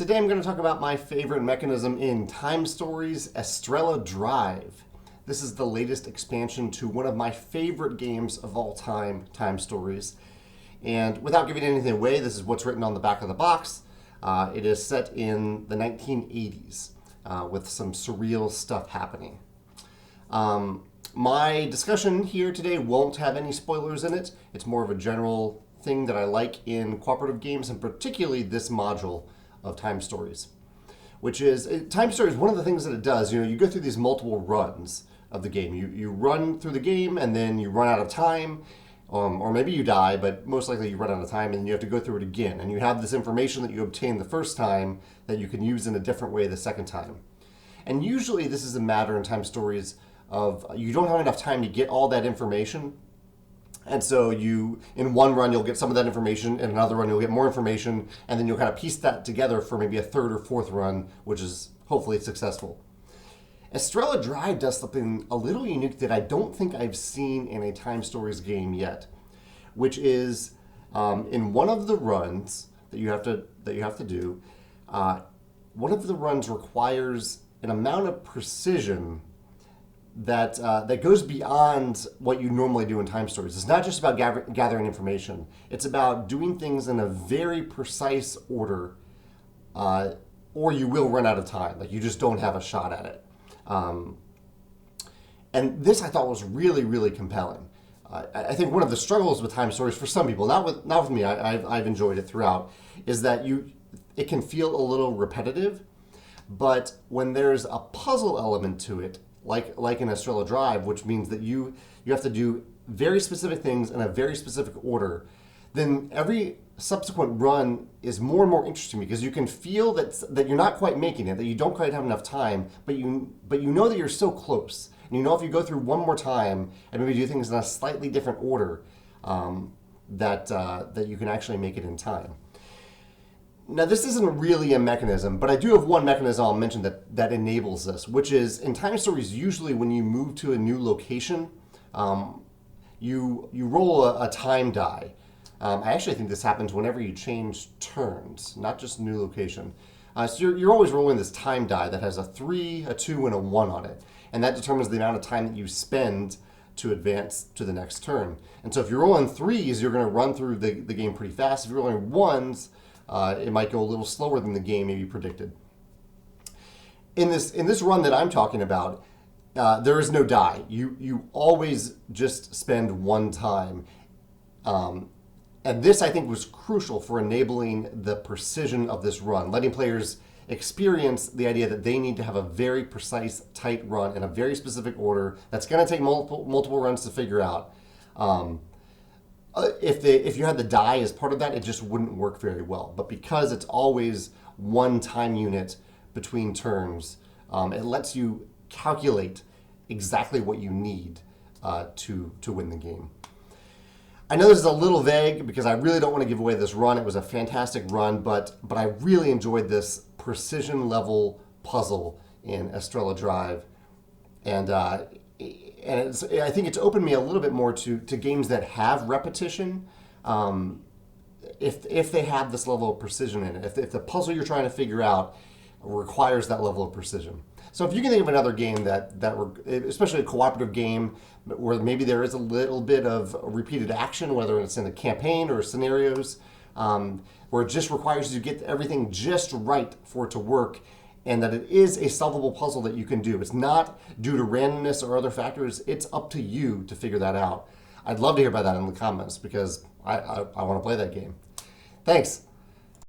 Today I'm going to talk about my favorite mechanism in Time Stories, Estrella Drive. This is the latest expansion to one of my favorite games of all time, Time Stories. And without giving anything away, this is what's written on the back of the box. It is set in the 1980s with some surreal stuff happening. My discussion here today won't have any spoilers in it. It's more of a general thing that I like in cooperative games, and particularly this module of Time Stories, which is Time Stories. One of the things that it does, you go through these multiple runs of the game. You run through the game, and then you run out of time, or maybe you die, but most likely you run out of time, and then you have to go through it again. And you have this information that you obtained the first time that you can use in a different way the second time. And usually this is a matter in Time Stories of you don't have enough time to get all that information. And so in one run, you'll get some of that information. In another run, you'll get more information. And then you'll kind of piece that together for maybe a third or fourth run, which is hopefully successful. Estrella Drive does something a little unique that I don't think I've seen in a Time Stories game yet, which is in one of the runs that you have to do, one of the runs requires an amount of precision that goes beyond what you normally do in Time Stories. It's not just about gathering information. It's about doing things in a very precise order, or you will run out of time. Like, you just don't have a shot at it. And this I thought was really, really compelling. I think one of the struggles with Time Stories for some people, not with me, I've enjoyed it throughout, is that it can feel a little repetitive. But when there's a puzzle element to it, like in Estrella Drive, which means that you have to do very specific things in a very specific order, then every subsequent run is more and more interesting, because you can feel that you're not quite making it, that you don't quite have enough time, but you know that you're so close. And you know if you go through one more time and maybe do things in a slightly different order, that you can actually make it in time. Now, this isn't really a mechanism, but I do have one mechanism I'll mention that enables this, which is in Time Stories, usually when you move to a new location, you roll a time die. I actually think this happens whenever you change turns, not just new location. So you're always rolling this time die that has a 3, a 2, and a 1 on it, and that determines the amount of time that you spend to advance to the next turn. And so if you're rolling 3s, you're going to run through the game pretty fast. If you're rolling 1s, it might go a little slower than the game maybe predicted. In this run that I'm talking about, there is no die. You always just spend one time. And this, I think, was crucial for enabling the precision of this run, letting players experience the idea that they need to have a very precise, tight run in a very specific order that's going to take multiple runs to figure out. If you had the die as part of that, it just wouldn't work very well. But because it's always one time unit between turns, it lets you calculate exactly what you need to win the game. I know this is a little vague because I really don't want to give away this run. It was a fantastic run, but I really enjoyed this precision level puzzle in Estrella Drive, and I think it's opened me a little bit more to games that have repetition, if they have this level of precision in it, if the puzzle you're trying to figure out requires that level of precision. So if you can think of another game that especially a cooperative game, where maybe there is a little bit of repeated action, whether it's in a campaign or scenarios, where it just requires you to get everything just right for it to work, and that it is a solvable puzzle that you can do. It's not due to randomness or other factors. It's up to you to figure that out. I'd love to hear about that in the comments, because I want to play that game. Thanks.